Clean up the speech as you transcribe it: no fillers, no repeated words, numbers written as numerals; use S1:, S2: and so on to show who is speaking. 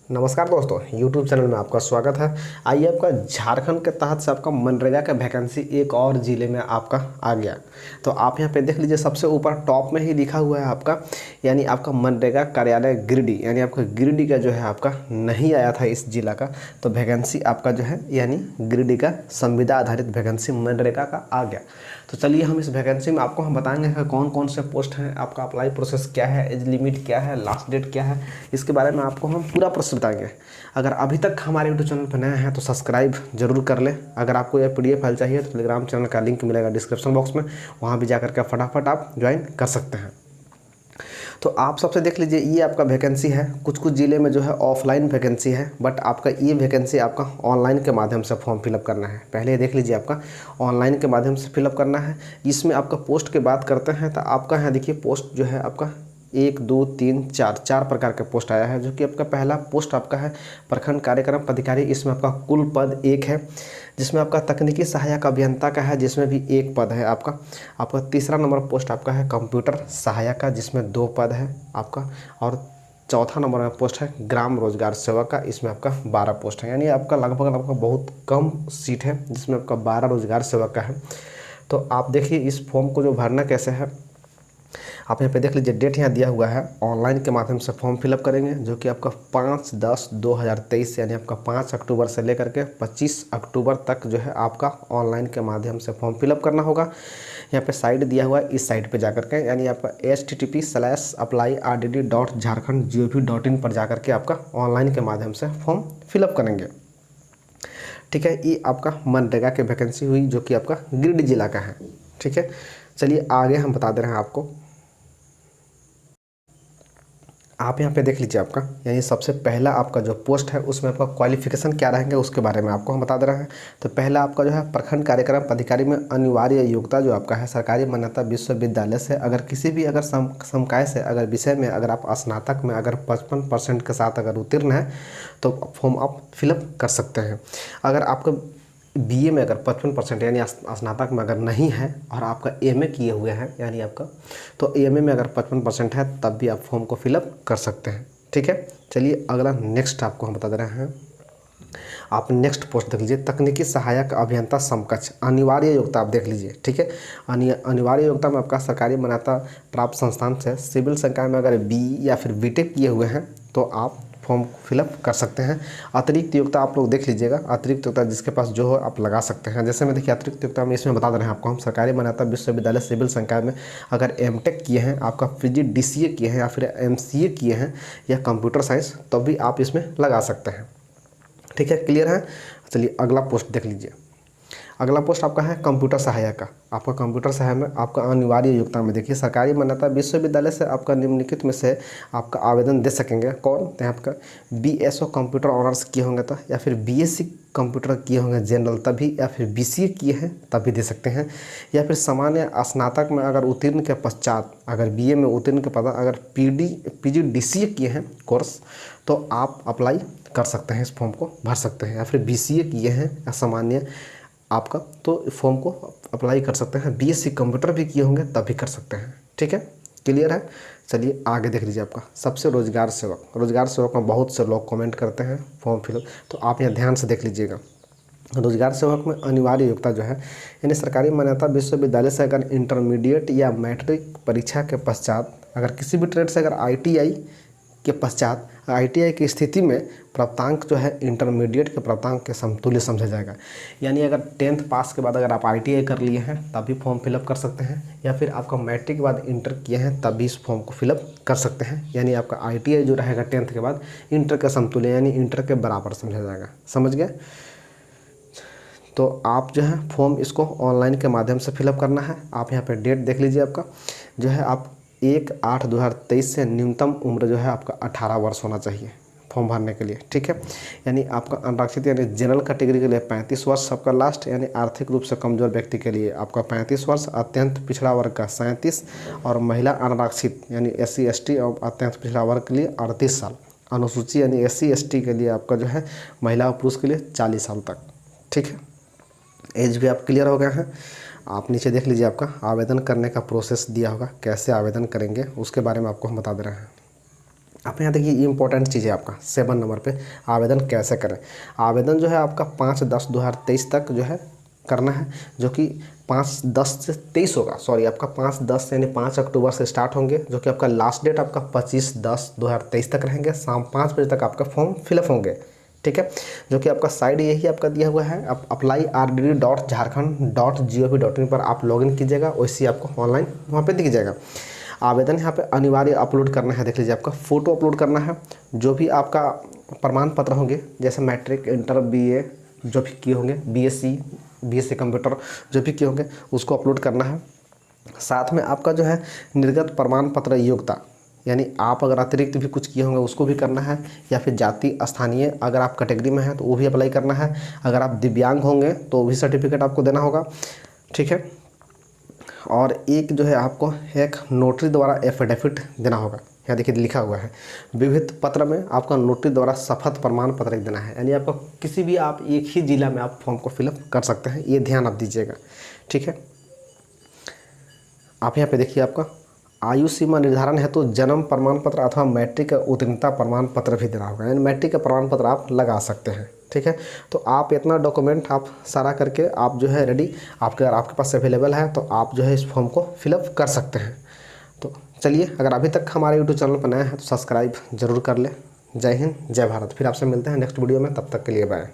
S1: नमस्कार दोस्तों, YouTube channel में आपका स्वागत है। आइए, आपका झारखंड के तहत से आपका मनरेगा का वैकेंसी एक और ज़िले में आपका आ गया। तो आप यहाँ पे देख लीजिए, सबसे ऊपर टॉप में ही लिखा हुआ है आपका, यानी आपका मनरेगा कार्यालय गिरिडीह, यानी आपका गिरिडीह का जो है आपका नहीं आया था इस जिला का। तो वैकेंसी आपका जो है यानी गिरिडीह का संविदा आधारित वैकेंसी मनरेगा का आ गया। तो चलिए हम इस वैकेंसी में आपको हम बताएंगे कि कौन कौन से पोस्ट हैं, आपका अप्लाई प्रोसेस क्या है, एज लिमिट क्या है, लास्ट डेट क्या है, इसके बारे में आपको हम पूरा प्रोसेस बताएंगे। अगर अभी तक हमारे यूट्यूब चैनल पर नए हैं तो सब्सक्राइब जरूर कर लें। अगर आपको यह PDF फाइल चाहिए तो टेलीग्राम चैनल का लिंक मिलेगा डिस्क्रिप्शन बॉक्स में, वहाँ भी जाकर के फटाफट आप ज्वाइन कर सकते हैं। तो आप सबसे देख लीजिए, ये आपका वैकेंसी है। कुछ कुछ ज़िले में जो है ऑफलाइन वैकेंसी है, बट आपका ये वैकेंसी आपका ऑनलाइन के माध्यम से फॉर्म फिलअप करना है। पहले देख लीजिए, आपका ऑनलाइन के माध्यम से फिलअप करना है। इसमें आपका पोस्ट की बात करते हैं तो आपका यहाँ देखिए पोस्ट जो है आपका 1 2 3 4 प्रकार के पोस्ट आया है। जो कि आपका पहला पोस्ट आपका है प्रखंड कार्यक्रम पदाधिकारी। इसमें आपका कुल पद 1 है, जिसमें आपका तकनीकी सहायक अभियंता का है, जिसमें भी 1 पद है आपका तीसरा नंबर पोस्ट आपका है कंप्यूटर सहायक का, जिसमें 2 पद है आपका। और चौथा नंबर में पोस्ट है ग्राम रोजगार सेवक का, इसमें आपका 12 पोस्ट है। यानी आपका लगभग बहुत कम सीट है, जिसमें आपका 12 रोजगार सेवक का है। तो आप देखिए इस फॉर्म को जो भरना कैसे है, आप यहाँ पे देख लीजिए, डेट यहाँ दिया हुआ है। ऑनलाइन के माध्यम से फॉर्म फिलअप करेंगे, जो कि आपका 5/10/2023 यानी आपका 5 अक्टूबर से लेकर के 25 अक्टूबर तक जो है आपका ऑनलाइन के माध्यम से फॉर्म फिलअप करना होगा। यहाँ पे साइट दिया हुआ है, इस साइट पे जाकर के, यानी आपका http:/apply.rdd.jharkhand.gov.in पर जाकर के आपका ऑनलाइन के माध्यम से फॉर्म फिलअप करेंगे। ठीक है, ये आपका मनरेगा की वैकेंसी हुई, जो कि आपका गिरिडीह जिला का है। ठीक है, चलिए आगे हम बता दे रहे हैं आपको। आप यहाँ पे देख लीजिए, आपका यानी सबसे पहला आपका जो पोस्ट है उसमें आपका क्वालिफिकेशन क्या रहेंगे उसके बारे में आपको हम बता दे रहे हैं। तो पहला आपका जो है प्रखंड कार्यक्रम पदाधिकारी में अनिवार्य योग्यता जो आपका है सरकारी मान्यता विश्वविद्यालय से, अगर किसी भी अगर संकाय से अगर विषय में अगर आप स्नातक में अगर 55% के साथ अगर उत्तीर्ण है तो फॉर्म आप फिलअप कर सकते हैं। अगर आपका BA में अगर 55% यानी स्नातक में अगर नहीं है और आपका MA किए हुए हैं यानी आपका, तो MA में अगर 55% है तब भी आप फॉर्म को फिलअप कर सकते हैं। ठीक है, चलिए अगला नेक्स्ट आपको हम बता दे रहे हैं। आप नेक्स्ट पोस्ट देख लीजिए, तकनीकी सहायक अभियंता समकक्ष अनिवार्य योग्यता आप देख लीजिए। ठीक है, अनिवार्य योग्यता में आपका सरकारी मान्यता प्राप्त संस्थान से सिविल संकाय में अगर BE या फिर BTech किए हुए हैं तो आप फॉर्म फिलअप कर सकते हैं। अतिरिक्त योग्यता आप लोग देख लीजिएगा, अतिरिक्त योग्यता जिसके पास जो हो आप लगा सकते हैं। जैसे मैं देखिए अतिरिक्त योग्यता में इसमें बता दे रहे हैं आपको हम, सरकारी मान्यता विश्वविद्यालय सिविल संकाय में अगर MTech किए हैं, आपका PG/DCA किए हैं या फिर MCA किए हैं या कंप्यूटर साइंस, तो भी आप इसमें लगा सकते हैं। ठीक है, क्लियर है। चलिए अगला पोस्ट देख लीजिए। अगला पोस्ट आपका है कंप्यूटर सहायक का। आपका कंप्यूटर सहायक में आपका अनिवार्य योग्यता में देखिए, सरकारी मान्यता विश्वविद्यालय से आपका निम्नलिखित में से आपका आवेदन दे सकेंगे कौन, तो आपका BSO कंप्यूटर ऑनर्स किए होंगे तो, या फिर BSc कंप्यूटर किए होंगे जनरल तभी, या फिर BCA किए हैं तभी दे सकते हैं, या फिर सामान्य स्नातक में अगर उत्तीर्ण के पश्चात अगर BA में उत्तीर्ण के पश्चात अगर PG/DCA किए हैं कोर्स तो आप अप्लाई कर सकते हैं, इस फॉर्म को भर सकते हैं। या फिर BCA किए हैं या सामान्य आपका, तो फॉर्म को अप्लाई कर सकते हैं। BSc कंप्यूटर भी किए होंगे तब भी कर सकते हैं। ठीक है, क्लियर है। चलिए आगे देख लीजिए, आपका सबसे रोजगार सेवक में बहुत से लोग कमेंट करते हैं फॉर्म फिलअप, तो आप यहाँ ध्यान से देख लीजिएगा। रोजगार सेवक में अनिवार्य योग्यता जो है, यानी सरकारी मान्यता विश्वविद्यालय से अगर इंटरमीडिएट या मैट्रिक परीक्षा के पश्चात अगर किसी भी ट्रेड से अगर ITI के पश्चात ITI की स्थिति में प्राप्तांक जो है इंटरमीडिएट के प्राप्तांक के समतुल्य समझा जाएगा। यानी अगर 10th पास के बाद अगर आप ITI कर लिए हैं तब भी फॉर्म फिलअप कर सकते हैं, या फिर आपका मैट्रिक के बाद इंटर किए हैं तब भी इस फॉर्म को फिलअप कर सकते हैं। यानी आपका ITI जो रहेगा 10th के बाद इंटर के समतुल्य यानी इंटर के बराबर समझा जाएगा। समझ गए। तो आप जो है फॉर्म इसको ऑनलाइन के माध्यम से फिलअप करना है। आप यहाँ पे डेट देख लीजिए, आपका जो है आप 1/8/2023 से न्यूनतम उम्र जो है आपका 18 वर्ष होना चाहिए फॉर्म भरने के लिए। ठीक है, यानी आपका अनारक्षित यानी जनरल कैटेगरी के लिए 35 वर्ष आपका लास्ट, यानी आर्थिक रूप से कमजोर व्यक्ति के लिए आपका 35 वर्ष, अत्यंत पिछड़ा वर्ग का 37, और महिला अनारक्षित यानी SC ST और अत्यंत पिछड़ा वर्ग के लिए 38 साल, अनुसूची यानी SC ST के लिए आपका जो है महिला और पुरुष के लिए 40 साल तक। ठीक है, एज भी आप क्लियर हो गए हैं। आप नीचे देख लीजिए, आपका आवेदन करने का प्रोसेस दिया होगा, कैसे आवेदन करेंगे उसके बारे में आपको हम बता दे रहे हैं। आप यहाँ देखिए, ये इंपॉर्टेंट चीज़ है आपका 7 नंबर पे आवेदन कैसे करें। आवेदन जो है आपका 5/10/2023 तक जो है करना है, जो कि 5/10 से 23 होगा, सॉरी आपका 5/10 यानी 5 अक्टूबर से स्टार्ट होंगे, जो कि आपका लास्ट डेट आपका 25/10/2023 तक रहेंगे। शाम 5 बजे तक आपका फॉर्म फिलअप होंगे, ठीक है। जो कि आपका साइड यही आपका दिया हुआ है, आप apply.rdd.jharkhand.gov.in पर आप लॉगिन कीजिएगा, वैसे आपको ऑनलाइन वहाँ पे दिख जाएगा। आवेदन यहाँ पे अनिवार्य अपलोड करना है, देख लीजिए आपका फ़ोटो अपलोड करना है, जो भी आपका प्रमाण पत्र होंगे, जैसे मैट्रिक, इंटर, बीए जो भी किए होंगे, बीएससी कंप्यूटर जो भी किए होंगे उसको अपलोड करना है। साथ में आपका जो है निर्गत प्रमाण पत्र योग्यता, यानी आप अगर अतिरिक्त भी कुछ किए होंगे उसको भी करना है, या फिर जाति स्थानीय अगर आप कैटेगरी में हैं तो वो भी अप्लाई करना है। अगर आप दिव्यांग होंगे तो वो भी सर्टिफिकेट आपको देना होगा, ठीक है। और एक जो है आपको एक नोटरी द्वारा एफिडेविट देना होगा। यहाँ देखिए लिखा हुआ है, विविध पत्र में आपका नोटरी द्वारा शपथ प्रमाण पत्र देना है, यानी आपको किसी भी आप एक ही जिला में आप फॉर्म को फिलअप कर सकते हैं, ये ध्यान आप दीजिएगा, ठीक है। आप यहाँ पे देखिए, आपका आयु सीमा निर्धारण है तो जन्म प्रमाण पत्र अथवा मैट्रिक का उत्तीर्णता प्रमाण पत्र भी देना होगा, यानी मैट्रिक का प्रमाण पत्र आप लगा सकते हैं, ठीक है। तो आप इतना डॉक्यूमेंट आप सारा करके आप जो है रेडी, अगर आपके पास अवेलेबल है तो आप जो है इस फॉर्म को फिलअप कर सकते हैं। तो चलिए, अगर अभी तक हमारे यूट्यूब चैनल पर नए हैं तो सब्सक्राइब जरूर कर लें। जय हिंद, जय भारत। फिर आपसे मिलते हैं नेक्स्ट वीडियो में, तब तक के लिए बाय।